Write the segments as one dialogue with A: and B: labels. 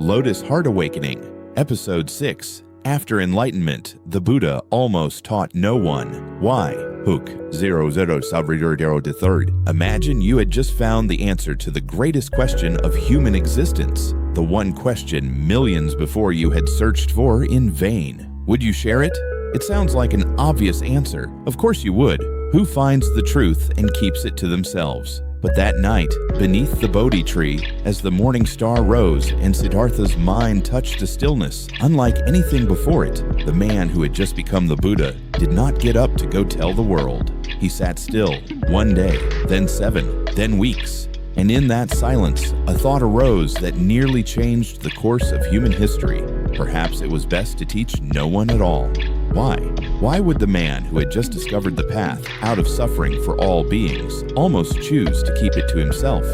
A: Lotus Heart Awakening, Episode 6. After enlightenment, the Buddha almost taught no one. Why? Hook 00 3rd. Imagine you had just found the answer to the greatest question of human existence, the one question millions before you had searched for in vain. Would you share it? It sounds like an obvious answer. Of course you would. Who finds the truth and keeps it to themselves? But that night, beneath the Bodhi tree, as the morning star rose and Siddhartha's mind touched a stillness unlike anything before it, the man who had just become the Buddha did not get up to go tell the world. He sat still, 1 day, then 7, then weeks. And in that silence, a thought arose that nearly changed the course of human history. Perhaps it was best to teach no one at all. Why? Why would the man who had just discovered the path out of suffering for all beings almost choose to keep it to himself?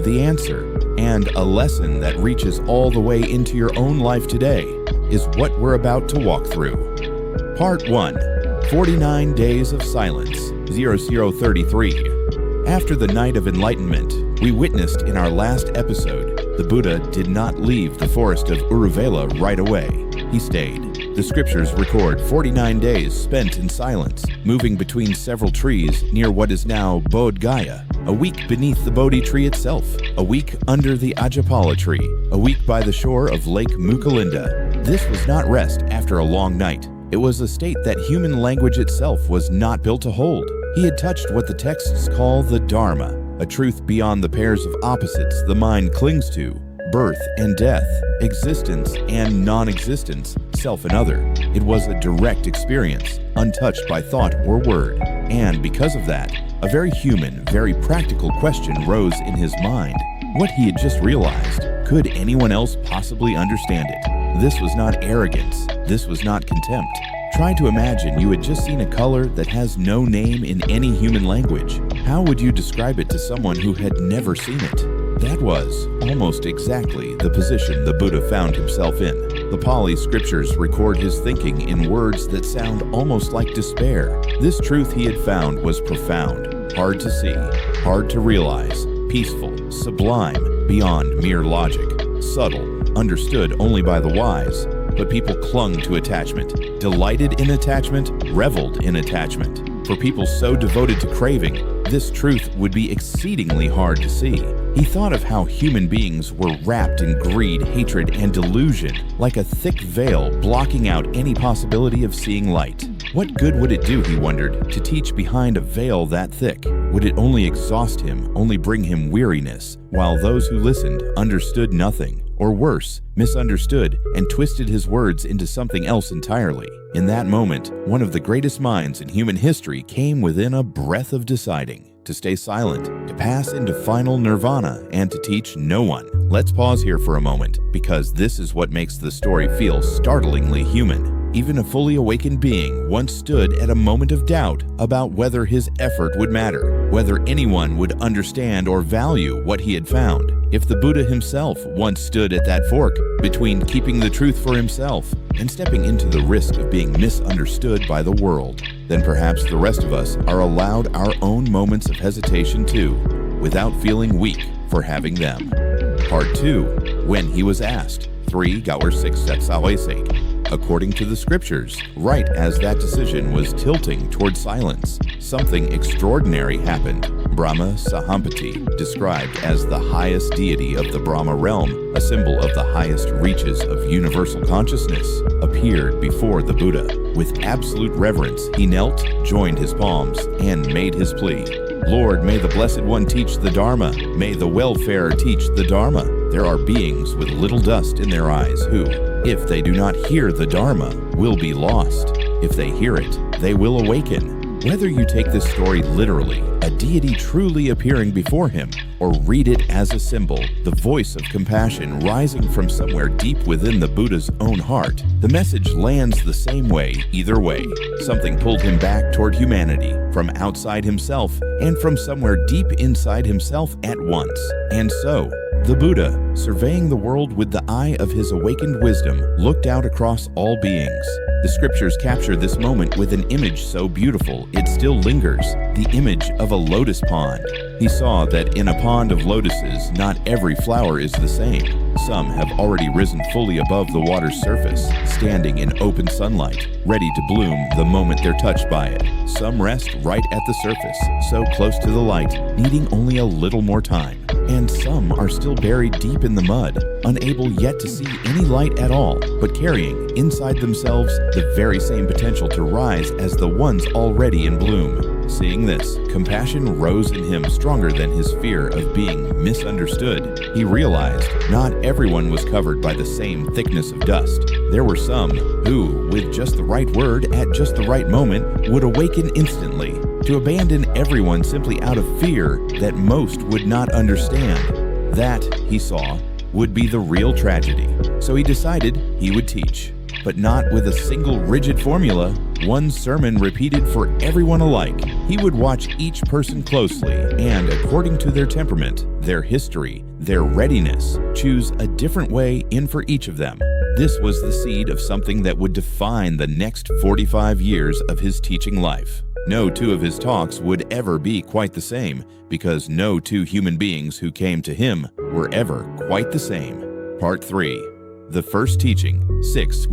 A: The answer, and a lesson that reaches all the way into your own life today, is what we're about to walk through. Part 1. 49 Days of Silence, 0033. After the night of enlightenment, we witnessed in our last episode, the Buddha did not leave the forest of Uruvela right away. He stayed. The scriptures record 49 days spent in silence, moving between several trees near what is now Bodh Gaya, a week beneath the Bodhi tree itself, a week under the Ajapala tree, a week by the shore of Lake Mukalinda. This was not rest after a long night. It was a state that human language itself was not built to hold. He had touched what the texts call the Dharma, a truth beyond the pairs of opposites the mind clings to: birth and death, existence and non-existence, self and other. It was a direct experience, untouched by thought or word. And because of that, a very human, very practical question rose in his mind. What he had just realized, could anyone else possibly understand it? This was not arrogance. This was not contempt. Try to imagine you had just seen a color that has no name in any human language. How would you describe it to someone who had never seen it? That was almost exactly the position the Buddha found himself in. The Pali scriptures record his thinking in words that sound almost like despair. This truth he had found was profound, hard to see, hard to realize, peaceful, sublime, beyond mere logic, subtle, understood only by the wise. But people clung to attachment, delighted in attachment, reveled in attachment. For people so devoted to craving, this truth would be exceedingly hard to see. He thought of how human beings were wrapped in greed, hatred, and delusion, like a thick veil blocking out any possibility of seeing light. What good would it do, he wondered, to teach behind a veil that thick? Would it only exhaust him, only bring him weariness, while those who listened understood nothing? Or worse, misunderstood and twisted his words into something else entirely. In that moment, one of the greatest minds in human history came within a breath of deciding to stay silent, to pass into final nirvana, and to teach no one. Let's pause here for a moment, because this is what makes the story feel startlingly human. Even a fully awakened being once stood at a moment of doubt about whether his effort would matter, whether anyone would understand or value what he had found. If the Buddha himself once stood at that fork between keeping the truth for himself and stepping into the risk of being misunderstood by the world, then perhaps the rest of us are allowed our own moments of hesitation too, without feeling weak for having them. Part 2. When he was asked. 3 Gaur 6 Setsawesek. According to the scriptures, right as that decision was tilting toward silence, something extraordinary happened. Brahma Sahampati, described as the highest deity of the Brahma realm, a symbol of the highest reaches of universal consciousness, appeared before the Buddha. With absolute reverence, he knelt, joined his palms, and made his plea. Lord, may the Blessed One teach the Dharma. May the welfare teach the Dharma. There are beings with little dust in their eyes who, if they do not hear the Dharma, will be lost. If they hear it, they will awaken. Whether you take this story literally, a deity truly appearing before him, or read it as a symbol, the voice of compassion rising from somewhere deep within the Buddha's own heart, the message lands the same way either way. Something pulled him back toward humanity, from outside himself and from somewhere deep inside himself at once. And so, the Buddha, surveying the world with the eye of his awakened wisdom, looked out across all beings. The scriptures capture this moment with an image so beautiful it still lingers, the image of a lotus pond. He saw that in a pond of lotuses, not every flower is the same. Some have already risen fully above the water's surface, standing in open sunlight, ready to bloom the moment they're touched by it. Some rest right at the surface, so close to the light, needing only a little more time. And some are still buried deep in the mud, unable yet to see any light at all, but carrying inside themselves the very same potential to rise as the ones already in bloom. Seeing this, compassion rose in him stronger than his fear of being misunderstood. He realized not everyone was covered by the same thickness of dust. There were some who, with just the right word at just the right moment, would awaken instantly. To abandon everyone simply out of fear that most would not understand. That, he saw, would be the real tragedy. So he decided he would teach, but not with a single rigid formula, one sermon repeated for everyone alike. He would watch each person closely and, according to their temperament, their history, their readiness, choose a different way in for each of them. This was the seed of something that would define the next 45 years of his teaching life. No two of his talks would ever be quite the same, because no two human beings who came to him were ever quite the same. Part 3. The first teaching, 6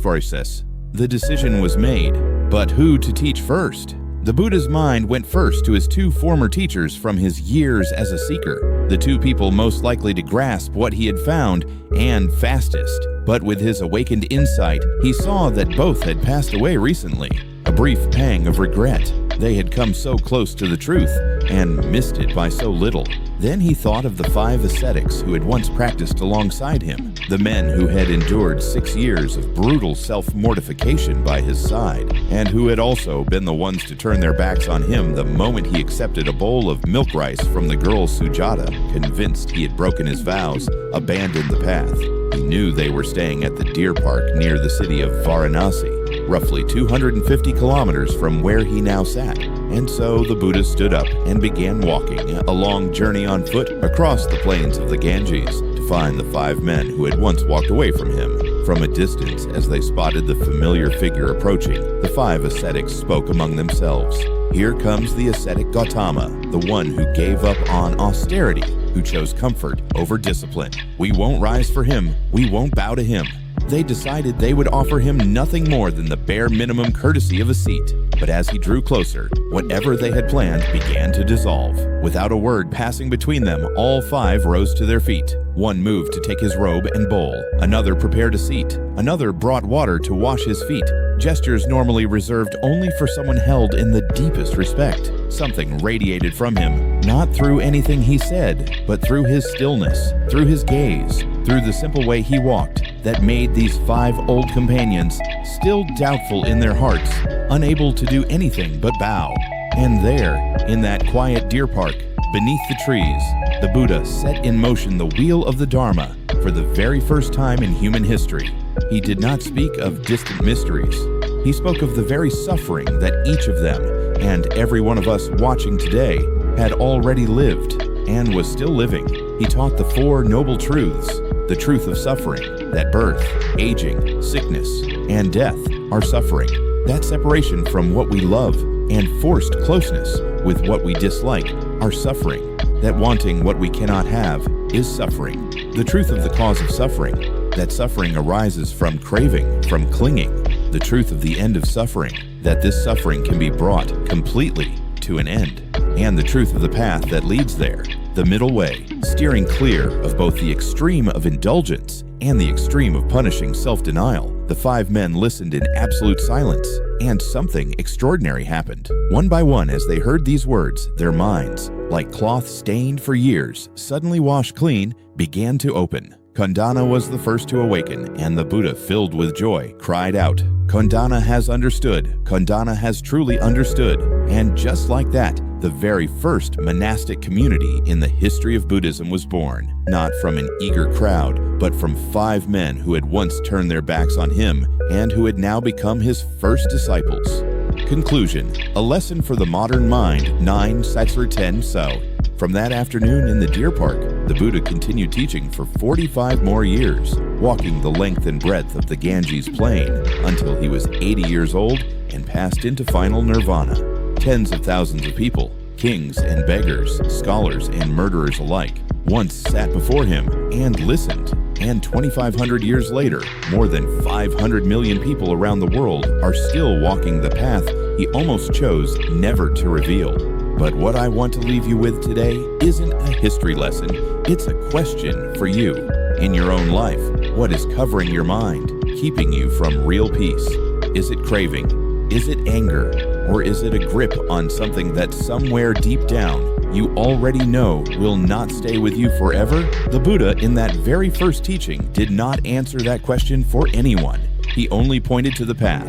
A: process. The decision was made, but who to teach first? The Buddha's mind went first to his 2 former teachers from his years as a seeker, the 2 people most likely to grasp what he had found and fastest. But with his awakened insight, he saw that both had passed away recently. A brief pang of regret. They had come so close to the truth and missed it by so little. Then he thought of the 5 ascetics who had once practiced alongside him, the men who had endured 6 years of brutal self-mortification by his side, and who had also been the ones to turn their backs on him the moment he accepted a bowl of milk rice from the girl Sujata, convinced he had broken his vows, abandoned the path. He knew they were staying at the deer park near the city of Varanasi, roughly 250 kilometers from where he now sat. And so the Buddha stood up and began walking a long journey on foot across the plains of the Ganges to find the 5 men who had once walked away from him. From a distance, as they spotted the familiar figure approaching, the 5 ascetics spoke among themselves. Here comes the ascetic Gautama, the one who gave up on austerity, who chose comfort over discipline. We won't rise for him. We won't bow to him. They decided they would offer him nothing more than the bare minimum courtesy of a seat. But as he drew closer, whatever they had planned began to dissolve. Without a word passing between them, all 5 rose to their feet. One moved to take his robe and bowl. Another prepared a seat. Another brought water to wash his feet. Gestures normally reserved only for someone held in the deepest respect. Something radiated from him, not through anything he said, but through his stillness, through his gaze, through the simple way he walked, that made these 5 old companions, still doubtful in their hearts, unable to do anything but bow. And there, in that quiet deer park, beneath the trees, the Buddha set in motion the wheel of the Dharma for the very first time in human history. He did not speak of distant mysteries. He spoke of the very suffering that each of them, and every one of us watching today, had already lived and was still living. He taught the 4 noble truths, the truth of suffering, that birth, aging, sickness, and death are suffering, that separation from what we love and forced closeness with what we dislike are suffering, that wanting what we cannot have is suffering, the truth of the cause of suffering, that suffering arises from craving, from clinging, the truth of the end of suffering, that this suffering can be brought completely to an end, and the truth of the path that leads there, the middle way, steering clear of both the extreme of indulgence and the extreme of punishing self-denial. The 5 men listened in absolute silence, and something extraordinary happened. One by one, as they heard these words, their minds, like cloth stained for years, suddenly washed clean, began to open. Kondana was the first to awaken, and the Buddha, filled with joy, cried out, "Kondana has understood. Kondana has truly understood." And just like that, the very first monastic community in the history of Buddhism was born, not from an eager crowd, but from 5 men who had once turned their backs on him and who had now become his first disciples. Conclusion: a lesson for the modern mind, 9 Satsur 10 So. From that afternoon in the deer park, the Buddha continued teaching for 45 more years, walking the length and breadth of the Ganges plain until he was 80 years old and passed into final nirvana. Tens of thousands of people Kings and beggars, scholars and murderers alike once sat before him and listened. And 2,500 years later, more than 500 million people around the world are still walking the path he almost chose never to reveal. But what I want to leave you with today isn't a history lesson, it's a question for you. In your own life, what is covering your mind, keeping you from real peace? Is it craving? Is it anger? Or is it a grip on something that somewhere deep down you already know will not stay with you forever? The Buddha, in that very first teaching, did not answer that question for anyone. He only pointed to the path.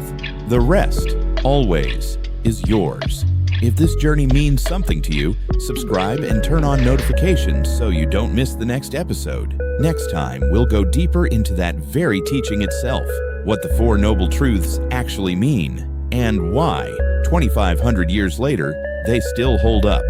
A: The rest, always, is yours. If this journey means something to you, subscribe and turn on notifications so you don't miss the next episode. Next time, we'll go deeper into that very teaching itself, what the Four Noble Truths actually mean, and why, 2,500 years later, they still hold up.